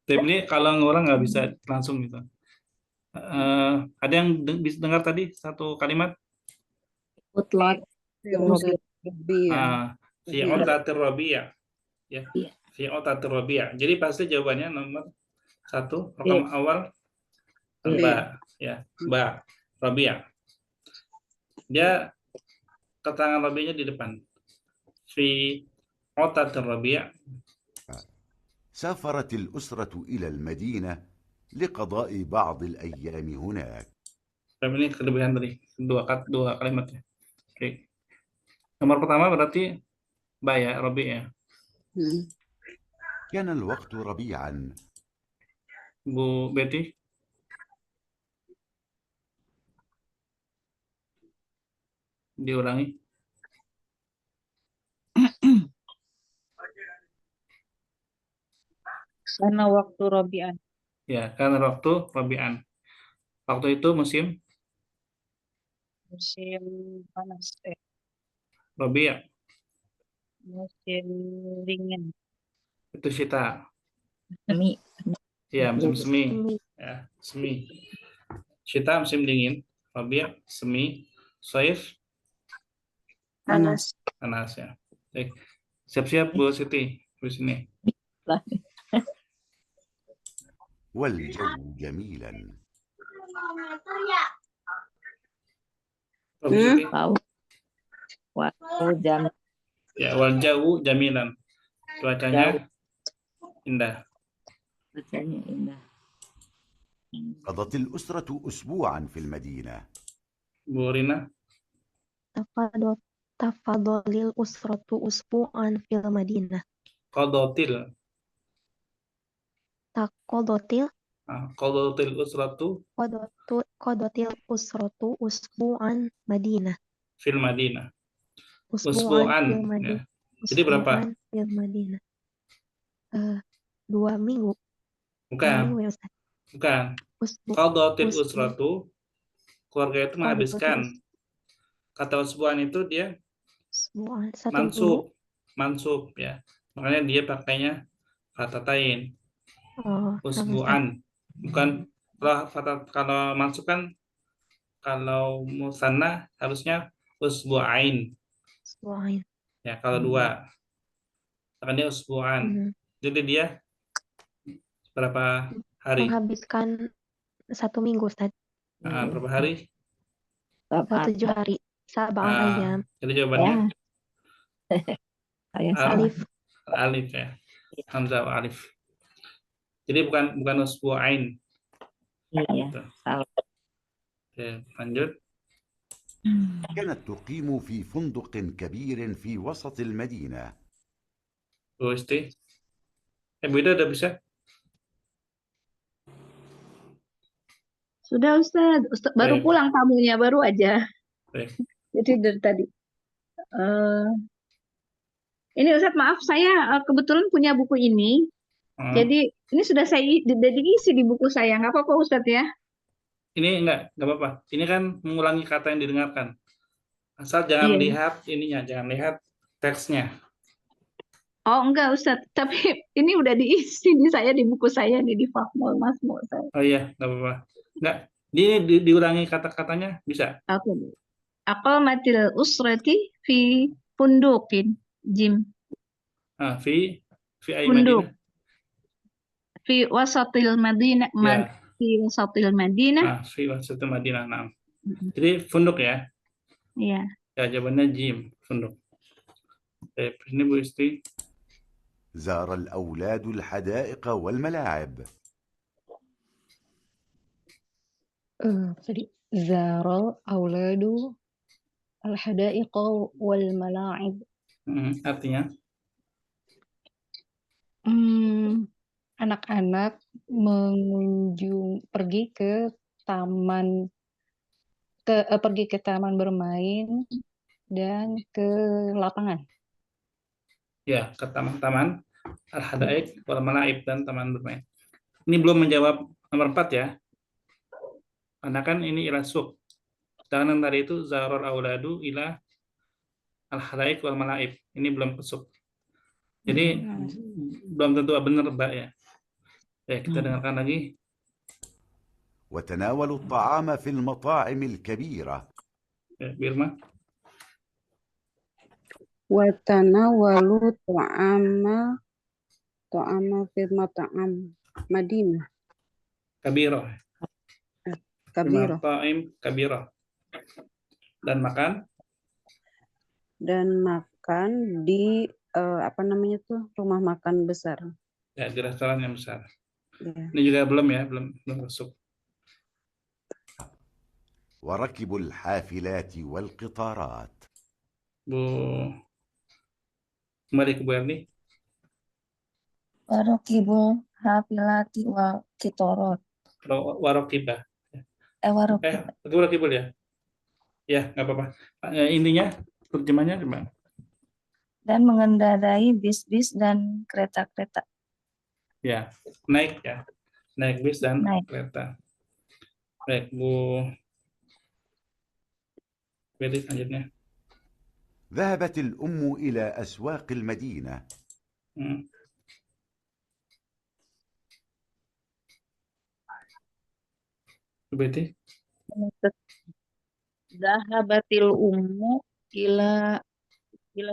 Tapi ini kalau ngulang nggak bisa langsung gitu. Ada yang bisa dengar tadi satu kalimat? Utlat. Fi utlatir rabi'. Ya. Fi utlatir rabi'. Jadi pasti jawabannya nomor Satu, rokam awal ba, ya, ba, Rabi'. Dia keterangan Rabi'nya di depan. Fi Utad Rabi'. سافرت الأسرة إلى المدينة لقضاء بعض الأيام هناك. Ini kelebihan tadi, dua kalimatnya. Oke. Nomor pertama berarti ba ya, Rabi' ya. كان الوقت ربيعا. Bu Betty. Diulangi. Karena waktu Rabi'an. Ya, karena waktu Rabi'an. Waktu itu musim Musim panas. Rabi'. Musim dingin. Itu Syita. Semi. Ya, musim semi. Ya, semi. Syita musim dingin. Rabi' semi. Saif Panas. panas ya. Baik. Siap-siap Bu Siti di sini. والجو جميلا. Bu Siti. Waktu jam. Ya, wal jawu jamilan. Cuacanya indah. Cuacanya indah. قضت الأسرة أسبوعا في المدينة. Bu Rina. Tafadolil usratu usbu'an fil Madinah. Qadotil. Qadotil usratu Qadotil usratu usbu'an Madinah. fil Madinah. Usbu'an fil Ya. Madinah. Jadi berapa? Usbu'an fil Madinah. 2 minggu. 2 Bukan. minggu ya Ustaz. Bukan. Usbu. Qadotil usratu, keluarga itu menghabiskan. Qadotil Kata usbu'an itu dia usbu'an 1 minggu. mansub ya. Makanya dia pakainya fatatain. Oh, Usbu'an. Bukan kalau mansub kan, kalau musanna harusnya usbu'ain. Usbu'ain. Ya, kalau dua. Makanya usbu'an. Jadi dia berapa hari? Menghabiskan 1 minggu Ustaz. Berapa hari? 7 hari. Sab'al ayam. Jadi jawabannya Saya salah. alif ya. Hamzah wa alif. Jadi bukan usbu'ain. Iya, salah. Oke, lanjut. كانت تقيم في فندق كبير في وسط المدينة. Bu Isti. Bida udah bisa? Sudah Ustaz, baru Baik. pulang tamunya, baru aja. Baik. Jadi dari tadi. Ini Ustaz, maaf saya kebetulan punya buku ini. Jadi ini sudah saya diisi di buku saya. Nggak apa-apa Ustaz ya? Ini nggak apa-apa. Ini kan mengulangi kata yang didengarkan. Asal jangan lihat ininya, jangan lihat teksnya. Oh enggak Ustaz, tapi ini udah diisi di saya di buku saya nih di Fahmul Masmul saya. Oh iya, nggak apa-apa. Nggak, diulangi kata-katanya bisa. Oke. Aqamatil usrati fi fundukin jim. Fi Funduk. Madinah. Fi wasatil Madinah. Ya. Fi wasatil Madinah. Fi wasatil Madinah. Nah. Jadi funduk ya. Iya. Ya, jawabannya jim, funduk. Ini Bu Isti. زار الأولاد الحدائق والملاعب. Zaral auladu al-hadaiqa wal mala'ib. Artinya? Anak-anak pergi ke taman bermain dan ke lapangan. Ya, ke taman-taman al-hadaik wal mala'ib dan taman bermain. Ini belum menjawab nomor 4 ya. Karena kan ini ila suq. Sedangkan tadi itu zarar auladu ila al-hadaik wal mala'ib. Ini belum ke suq. Jadi belum tentu benar Mbak ya. Ya, kita dengarkan lagi. وتناولوا الطعام في المطاعم الكبيرة. Ya, Birma. Watanawalu ta'ama fil mat'am Madinah. Kabirah. Kabiro. Ta'im kabirah. Dan makan Dan makan di apa namanya tuh, rumah makan besar. ya di restoran yang besar. Ya. Ini juga belum ya, belum masuk. وركبوا الحافلات والقطارات. Bu, kembali ke Bu Erni. Warokibul hafilati wal kitorot. Warokibah. Warokib. Warokibul ya? Ya, nggak apa-apa. Intinya, terjemahnya gimana? Dan mengendarai bis-bis dan kereta-kereta. Ya, naik ya. Naik bis dan Naik. kereta. Baik, Bu. Jadi selanjutnya. ذهبت الأم إلى أسواق المدينة. Berarti Zahabatil ummu ila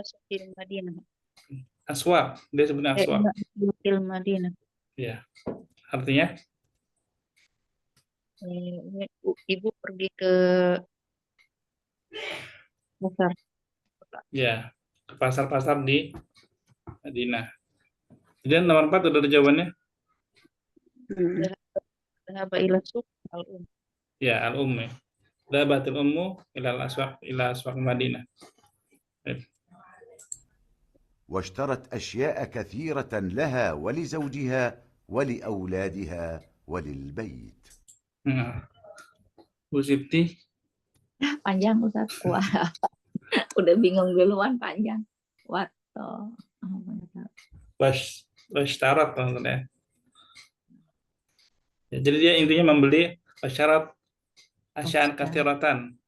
suqil Madinah. aswaq, dia sebenarnya aswaq. Suqil Madinah. Ya. Artinya Ibu pergi ke pasar. ya, ke pasar-pasar di Madinah. Kemudian nomor 4 udah ada jawabannya? Zahaba ila suq al-um. Ya, al-umm. Dhahabatil ummu ila aswaq Madinah. واشترت أشياء كثيرة لها ولزوجها ولأولادها وللبيت. Bu Siti. Panjang Ustaz. Wah. Udah bingung duluan panjang. Wasyarat ya. Jadi dia intinya membeli wasyarat asyaan katsiratan.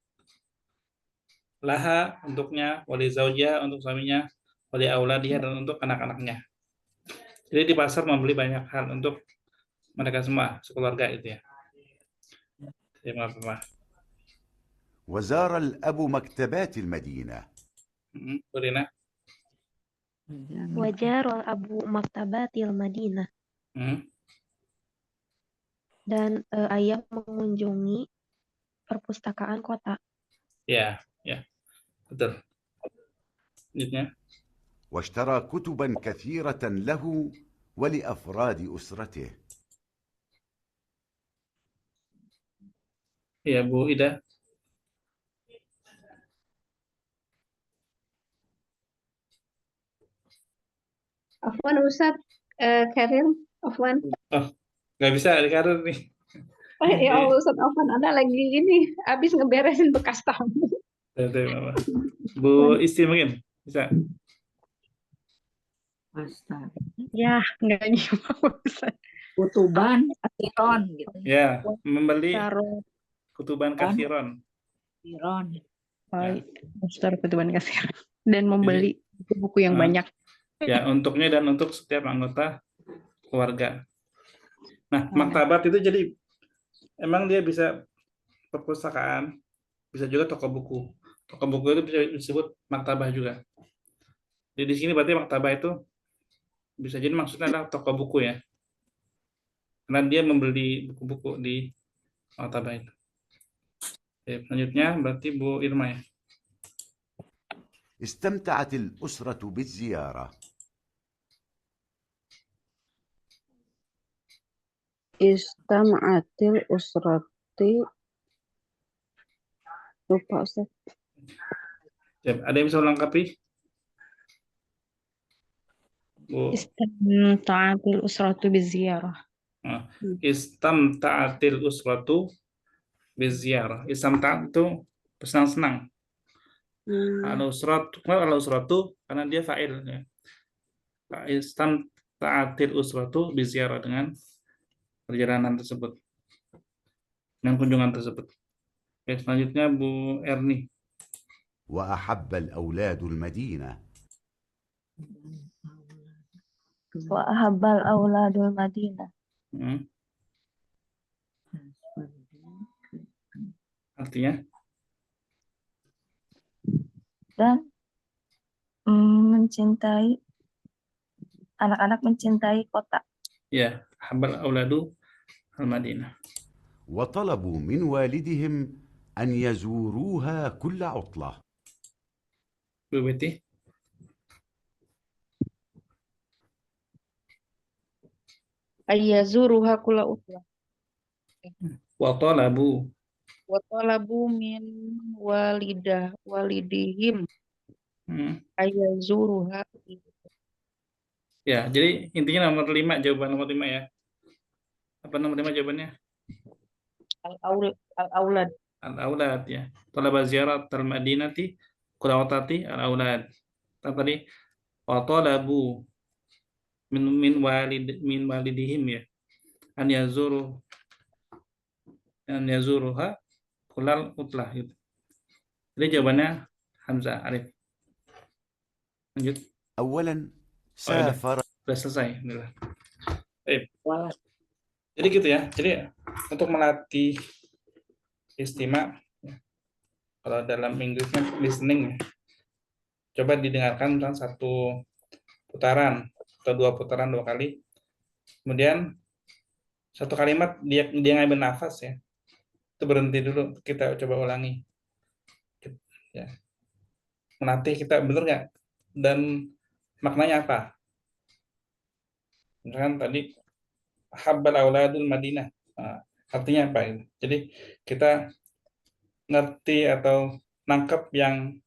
Laha untuknya, wali zaujah untuk suaminya, wali auladiha dan untuk anak-anaknya. Jadi di pasar membeli banyak hal untuk mereka semua, sekeluarga itu ya. Terima kasih. وزار الأب مكتبات المدينة. Burina. Wajarul abu maktabatil Madinah. Dan ayah mengunjungi perpustakaan kota. Ya, betul. Selanjutnya. واشترى كتبا كثيرة له ولأفراد أسرته. Ya, Bu Ida. Afwan Ustaz, Karir, Afwan. Oh, nggak bisa di karir nih. Ya Allah Ustaz, Afwan, Anda lagi ini habis ngeberesin bekas tamu. Bu Isti mungkin bisa. Astaga. Ya, nggak gimana Ustaz. Kutuban kathiron gitu. Ya, membeli Taruh kutuban kathiron. Taruh kutuban kasir dan membeli buku yang banyak. Ya, untuknya dan untuk setiap anggota keluarga. Nah, maktabat itu jadi emang dia bisa perpustakaan, bisa juga toko buku. Toko buku itu bisa disebut maktabah juga. Jadi di sini berarti maktabah itu bisa jadi maksudnya adalah toko buku ya. Karena dia membeli buku-buku di maktabah itu. Oke, selanjutnya berarti Bu Irma ya. استمتعت الأسرة بالزيارة. Istam'atil usrati. Lupa Ustaz. Ya, ada yang bisa melengkapi? Bu. Istamta'atil usratu biziyarah. Istamta'atil usratu biziyarah. Istamta' itu bersenang-senang. Al-usratu karena dia fa'il ya. Istamta'atil usratu biziyarah dengan perjalanan tersebut. Dengan kunjungan tersebut. Oke, selanjutnya Bu Erni. وأحب الأولاد المدينة. Wa'ahabbal auladul Madinah. Artinya? Dan anak-anak mencintai kota. Ya, habbal auladu al-Madinah. وطلبوا من والدهم أن يزوروها كل عطلة. Bu Betty. Ayazuruha kula utlah. Wa talabu. Wa talabu min walidihim ayazuruha. Ya, jadi intinya nomor 5, jawaban nomor 5 ya. Apa nomor 5 jawabannya? Al-aulad. Al-aulad ya. Talaba ziyarat al-Madinati qulawatati al-aulad. Tadi wa talabu min walidihim ya. An yazuruha kulal utlah gitu. Jadi jawabannya Hamzah Arif. Lanjut. أولا سافر. Sudah selesai. Jadi gitu ya. Jadi untuk melatih istima, ya, kalau dalam Inggrisnya listening, ya, coba didengarkan satu putaran atau 2 putaran 2 kali. Kemudian satu kalimat dia ngambil nafas ya. Itu berhenti dulu, kita coba ulangi. Ya. Melatih kita bener nggak? Dan maknanya apa? Misalkan tadi habbal auladul Madinah. Nah, artinya apa? Jadi kita ngerti atau nangkep yang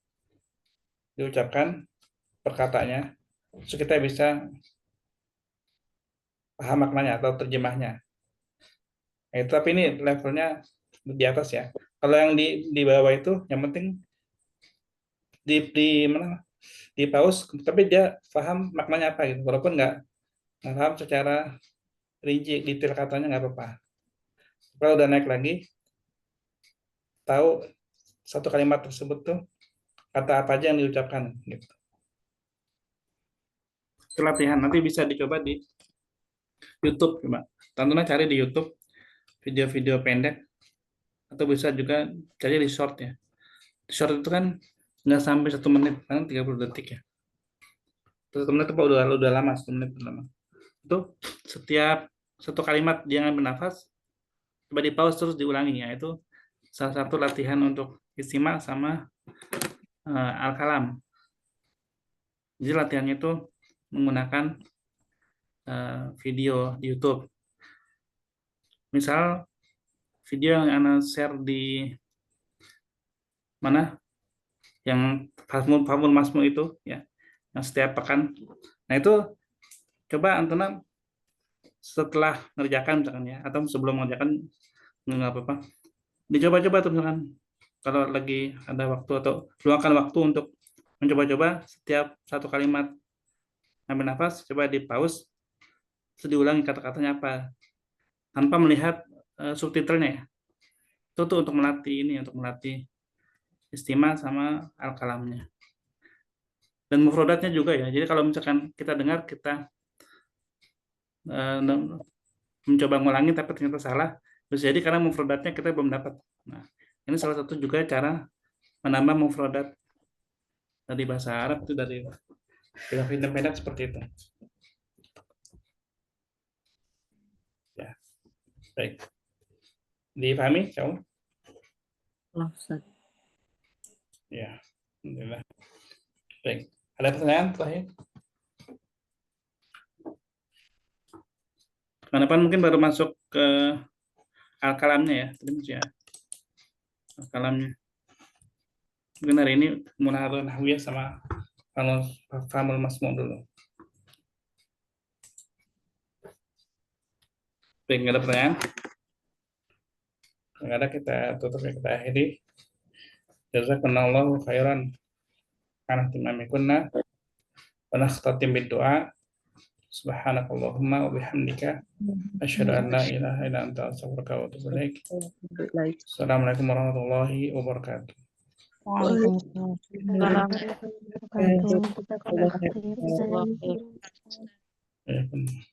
diucapkan perkataannya, terus kita bisa paham maknanya atau terjemahnya. Tapi ini levelnya di atas ya. Kalau yang di bawah itu yang penting di pause, tapi dia paham maknanya apa gitu. Walaupun nggak paham secara rinci detail katanya nggak apa-apa. Kalau udah naik lagi, tahu satu kalimat tersebut tuh kata apa aja yang diucapkan gitu. Itu latihan, nanti bisa dicoba di YouTube, coba. Tontonnya cari di YouTube video-video pendek, atau bisa juga cari di short ya. Di short itu kan nggak sampai 1 menit, kan 30 detik ya. 1 menit itu udah lama, 1 menit udah lama. Itu setiap satu kalimat dia ngambil nafas, coba di pause terus diulangi ya. Itu salah satu latihan untuk istima sama al-kalam. Jadi latihannya itu menggunakan video di YouTube. Misal video yang Anda share di mana? Yang Famul Masmu itu ya, yang setiap pekan. Nah itu coba Antona setelah ngerjakan misalkan ya, atau sebelum mengerjakan nggak apa-apa. Dicoba-coba tuh misalkan kalau lagi ada waktu atau luangkan waktu untuk mencoba-coba setiap satu kalimat ambil nafas, coba di pause, terus diulangi kata-katanya apa, tanpa melihat subtitlenya ya. Itu tuh untuk melatih ini, untuk melatih istima sama al-kalamnya. Dan mufrodatnya juga ya. Jadi kalau misalkan kita dengar, kita mencoba ngulangi tapi ternyata salah, bisa jadi karena mufrodatnya kita belum dapat. Nah, ini salah satu juga cara menambah mufrodat dari bahasa Arab itu dari film pendek seperti itu. Ya, baik. Dipahami kamu? Ya, alhamdulillah. Baik. Ada pertanyaan terakhir? Kenapa mungkin baru masuk ke al-kalamnya ya, tadi ya. Al-kalamnya. Mungkin hari ini munahadhah nahwiyah sama Famul Masmu dulu. Baik, nggak ada pertanyaan? Nggak ada, kita tutup ya, kita akhiri. Jazakumullahu khairan ala timamikunna wa nakhtatim bid-du'a. Subhanakallahumma wa bihamdika asyhadu an la ilaha illa anta astaghfiruka wa atubu ilaik. Assalamualaikum warahmatullahi wabarakatuh. Waalaikumsalam warahmatullahi wabarakatuh.